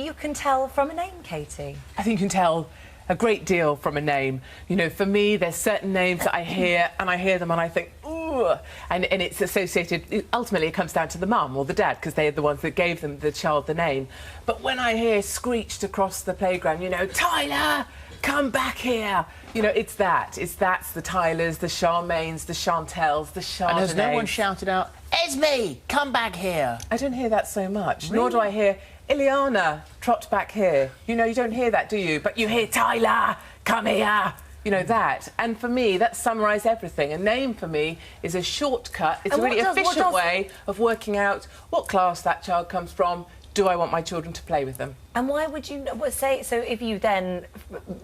you can tell from a name, Katie? I think you can tell a great deal from a name. You know, for me, there's certain names that I hear and I think, ooh, and it's associated, ultimately it comes down to the mum or the dad, because they're the ones that gave the child the name. But when I hear screeched across the playground, you know, Tyler, come back here. You know, that's the Tylers, the Charmaines, the Chantels, the Chardonnays. And has no one shouted out, Esme, come back here? I don't hear that so much, Really? nor do I hear, Ileana, trot back here. You know, you don't hear that, do you? But you hear, Tyler, come here. You know, that. And for me, that summarises everything. A name, for me, is a shortcut. It's a really efficient way of working out what class that child comes from. Do I want my children to play with them? And why would you say, so if you then,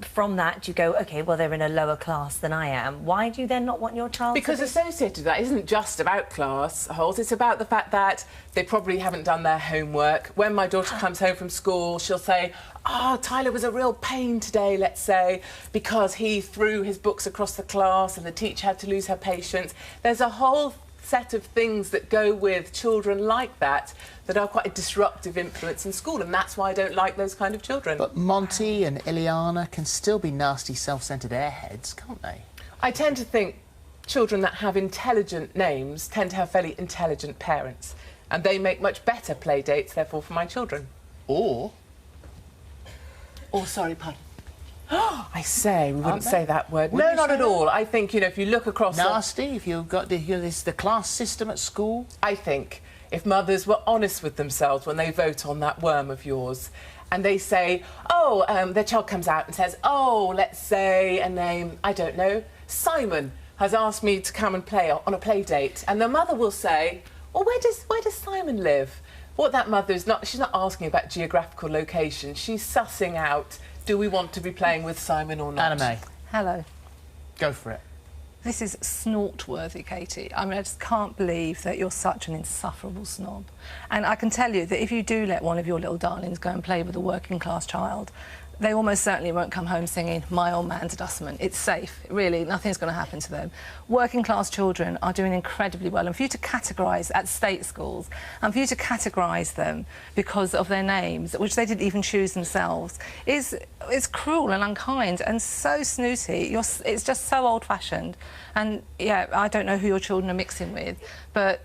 from that, you go, OK, well, they're in a lower class than I am, why do you then not want your child to Because associated with that isn't just about class, Holt, it's about the fact that they probably haven't done their homework. When my daughter comes home from school, she'll say, oh, Tyler was a real pain today, let's say, because he threw his books across the class and the teacher had to lose her patience. There's a whole set of things that go with children like that are quite a disruptive influence in school, and that's why I don't like those kind of children. But Monty and Ileana can still be nasty, self-centred airheads, can't they? I tend to think children that have intelligent names tend to have fairly intelligent parents, and they make much better play dates, therefore, for my children. Or, sorry, pardon. I say, we wouldn't say that word. No, not at all. I think, you know, if you look across... Nasty, if you've got the class system at school? I think if mothers were honest with themselves when they vote on that worm of yours, and they say, oh, their child comes out and says, oh, let's say a name, I don't know, Simon has asked me to come and play on a play date, and the mother will say, well, where does Simon live? What that mother is not, she's not asking about geographical location, she's sussing out, do we want to be playing with Simon or not? Anna May. Hello. Go for it. This is snort-worthy, Katie. I mean, I just can't believe that you're such an insufferable snob. And I can tell you that if you do let one of your little darlings go and play with a working-class child, they almost certainly won't come home singing My Old Man's Dustman. It's safe, really, nothing's going to happen to them. Working-class children are doing incredibly well, and for you to categorise at state schools, and for you to categorise them because of their names, which they didn't even choose themselves, is cruel and unkind and so snooty. It's just so old-fashioned. And, yeah, I don't know who your children are mixing with, but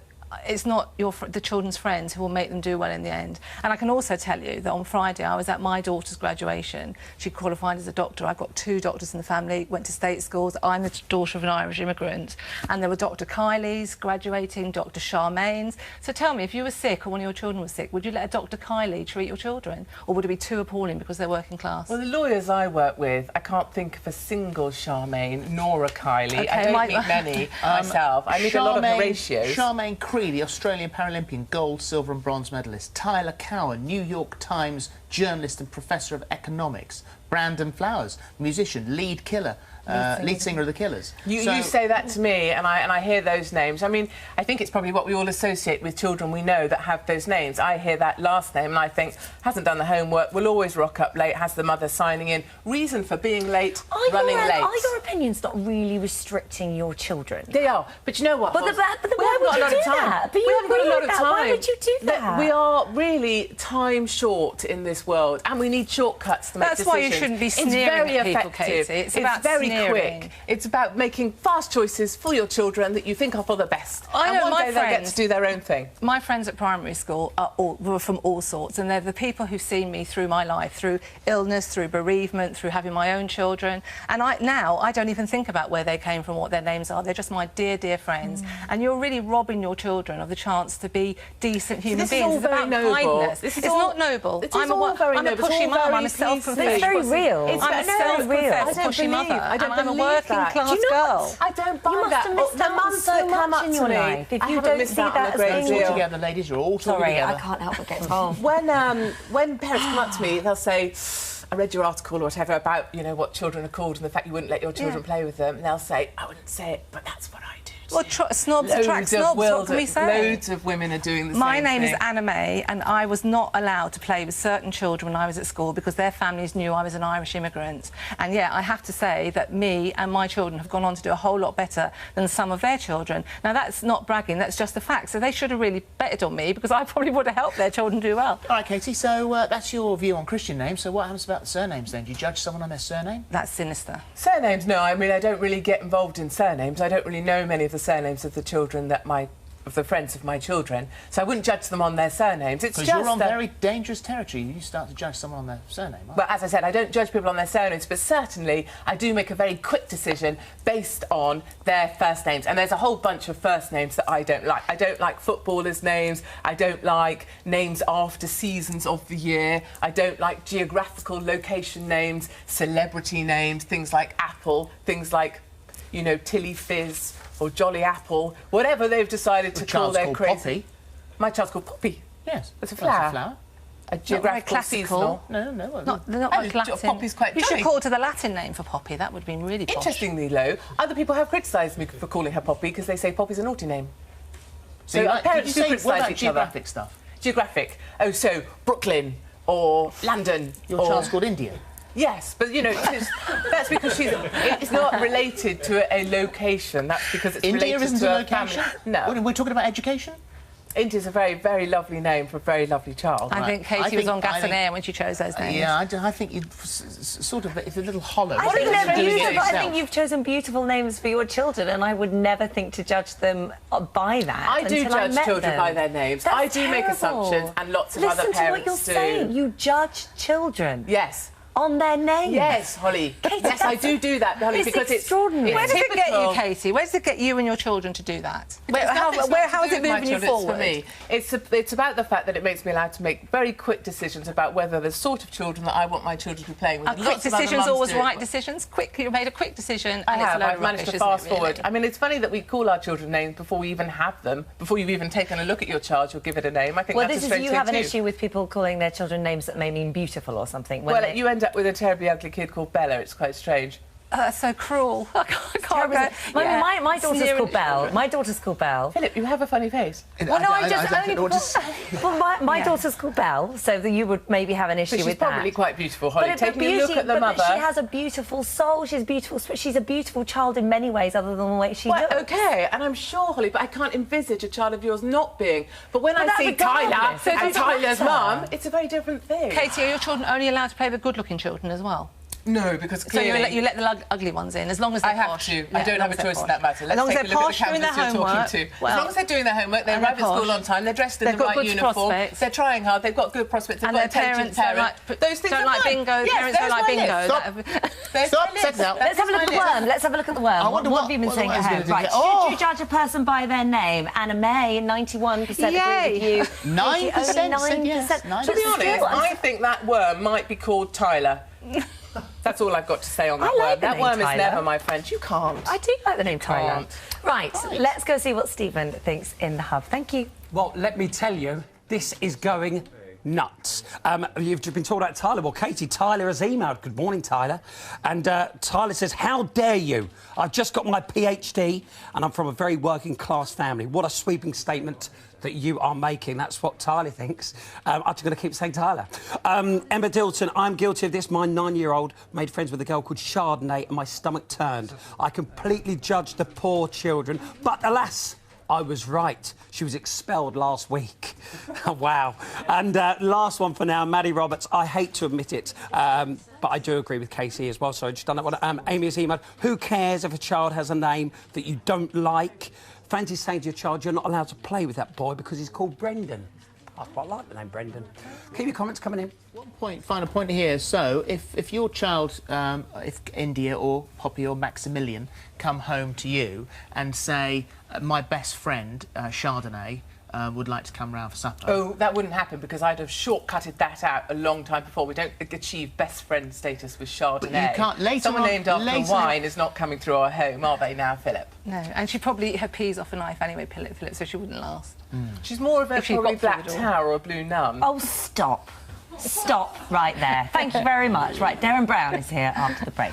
it's not the children's friends who will make them do well in the end. And I can also tell you that on Friday I was at my daughter's graduation. She qualified as a doctor. I've got 2 doctors in the family, went to state schools. I'm the daughter of an Irish immigrant. And there were Dr Kylie's graduating, Dr Charmaine's. So tell me, if you were sick or one of your children was sick, would you let a Dr Kylie treat your children? Or would it be too appalling because they're working class? Well, the lawyers I work with, I can't think of a single Charmaine nor a Kylie. Okay, I don't meet many myself. I meet a lot of Horatios. Charmaine Cree, the Australian Paralympian gold, silver and bronze medalist. Tyler Cowan, New York Times journalist and professor of economics. Brandon Flowers, musician, lead singer of the Killers. You say that to me, and I hear those names. I mean, I think it's probably what we all associate with children we know that have those names. I hear that last name, and I think, hasn't done the homework, will always rock up late, has the mother signing in. Reason for being late, running late. Are your opinions not really restricting your children? They are, but you know what? But why would you do that? We haven't got a lot of time. Why would you do that? We are really time short in this world, and we need shortcuts to make decisions. That's why you shouldn't be sneering at people, Katie. It's about very sneering. Quick. It's about making fast choices for your children that you think are for the best. I know, and one day friends, they'll get to do their own thing. My friends at primary school were from all sorts, and they're the people who've seen me through my life, through illness, through bereavement, through having my own children. And now I don't even think about where they came from, what their names are. They're just my dear, dear friends. And you're really robbing your children of the chance to be decent human beings. It's about kindness. It's not noble. I'm a pushy mum. I'm a self-professed. It's very real. I'm a self-professed pushy mother. And I'm a working-class girl. I don't buy that. You must have missed out on so much in your life if you don't see that as being... All together, ladies, you're all talking Sorry, together. I can't help but get involved. When parents come up to me, they'll say, I read your article or whatever about, you know, what children are called and the fact you wouldn't let your children play with them, and they'll say, I wouldn't say it, but that's what I do. Well, snobs attract snobs, what can we say? Loads of women are doing the My same name thing. is Anna May, and I was not allowed to play with certain children when I was at school because their families knew I was an Irish immigrant. And, yeah, I have to say that me and my children have gone on to do a whole lot better than some of their children. Now, that's not bragging, that's just a fact. So they should have really betted on me because I probably would have helped their children do well. All right, Katie, so that's your view on Christian names. So what happens about the surnames, then? Do you judge someone on their surname? That's sinister. Surnames, no. I mean, I don't really get involved in surnames. I don't really know many of the surnames of the children of the friends of my children, so I wouldn't judge them on their surnames. It's just because you're on very dangerous territory. You start to judge someone on their surname. Well, as I said, I don't judge people on their surnames, but certainly I do make a very quick decision based on their first names. And there's a whole bunch of first names that I don't like. I don't like footballers' names. I don't like names after seasons of the year. I don't like geographical location names, celebrity names, things like Apple, things like, you know, Tilly Fizz or Jolly Apple, whatever they've decided to call their crazy. Poppy. My child's called Poppy. Yes. It's a Well, flower. it's a flower. A geographical, seasonal. No. They're not like Latin. Poppy's quite You should jolly. call it to the Latin name for Poppy. That would have been really posh. Interestingly, though, other people have criticised me for calling her Poppy because they say Poppy's a naughty name. So you like, parents did you do say, what criticise about each other. geographic stuff? Geographic. Oh, so Brooklyn or London. Your or... child's called India. Yes, but, you know, that's because it's not related to a location. That's because it's India related isn't to a location? family. No. We're talking about education? India's a very, very lovely name for a very lovely child. I think Katie was on gas and air when she chose those names. Yeah, I think you'd sort of, it's a little hollow. I think, You're doing it I yourself. think you've chosen beautiful names for your children, and I would never think to judge them by that. I do until I judge met children them. by their names. That's I do make terrible. assumptions, and lots of Listen other to what you're parents do. saying. You judge children Yes. on their names. Yes, Holly. Katie, yes, I do that, Holly, it's because extraordinary. it's Where does it get you, typical. Katie? Where does it get you and your children to do that? How is it moving you forward? For me, it's about the fact that it makes me allowed to make very quick decisions about whether the sort of children that I want my children to be playing with. Are And quick lots of other decisions mums always do it. right decisions? Quick, you made a quick decision. I and it's have. a load I've of managed rubbish, to isn't it, fast forward. really? I mean, it's funny that we call our children names before we even have them. Before you've even taken a look at your child, you'll give it a name. I think Well, that's this a is strange you thing have an too. issue with people calling their children names that may mean beautiful or something. when Well, they- you end up with a terribly ugly kid called Bella. It's quite strange. That's so cruel. I can't go. My daughter's called Belle. My daughter's called Belle. Philip, you have a funny face. Well, no, I just don't only. know what to say. Well, my daughter's called Belle, so that you would maybe have an issue But she's with that. probably quite beautiful, Holly. But Taking a look at the but mother. she has a beautiful soul. She's beautiful. She's a beautiful child in many ways, other than the way she Well, looks. OK, and I'm sure, Holly, but I can't envisage a child of yours not being. But when I that's see Tyler regardless. It and doesn't Tyler's matter. mum, it's a very different thing. Katie, are your children only allowed to play with good-looking children as well? No, because So clearly... you let the ugly ones in, as long as they're I have posh. to. Yeah, I don't as have long a as they're choice in posh. that matter. As Let's long as take a they're look posh, at the doing their canvas you're homework. talking to. Well, as long as they're doing their homework, they and arrive they're at school posh. on time, they're dressed in They've the got right good uniform, prospects. they're trying hard, they've got good prospects, they've And got their intelligent parents don't like, Those things don't are like fine. bingo. Yes, Parents don't there's like my bingo. list. There's Stop, my set list. it out. Let's have a look at the worm. Let's have a look at the worm. wonder What what- have you been what saying the at worm's home? gonna do. Right, Oh. should you judge a person by their name? Anna May, 91% agree with you. 9% Only said yes. 9%. To be But honest, still, I think that worm might be called Tyler. That's all I've got to say on that I like worm. the That name worm is Tyler. never my friend. You can't. I do like the name Tyler. Can't. Right, let's go see what Stephen thinks in the hub. Thank you. Well, let me tell you, this is going nuts. You've just been talking about Tyler. Well, Katie, Tyler has emailed. Good morning, Tyler. And Tyler says, how dare you? I've just got my PhD and I'm from a very working class family. What a sweeping statement that you are making. That's what Tyler thinks. I'm just going to keep saying Tyler. Emma Dilton, I'm guilty of this. My 9-year-old made friends with a girl called Chardonnay and my stomach turned. I completely judged the poor children, but alas, I was right. She was expelled last week. Wow. And last one for now, Maddie Roberts. I hate to admit it, but I do agree with Casey as well. So I just done that one. Amy has emailed, who cares if a child has a name that you don't like? Fancy saying to your child, you're not allowed to play with that boy because he's called Brendan. I quite like the name Brendan. Keep your comments coming in. Final point here. So, if your child, if India or Poppy or Maximilian come home to you and say, my best friend, Chardonnay, would like to come round for supper. Oh, that wouldn't happen because I'd have shortcutted that out a long time before. We don't achieve best friend status with Chardonnay. But you can't later Someone on- named after later- wine is not coming through our home, are they now, Philip? No, and she'd probably eat her peas off a knife anyway, Philip, so she wouldn't last. She's more of a If she probably got through black the door. tower or a blue nun. Oh, stop. Stop right there. Thank you very much. Right, Darren Brown is here after the break.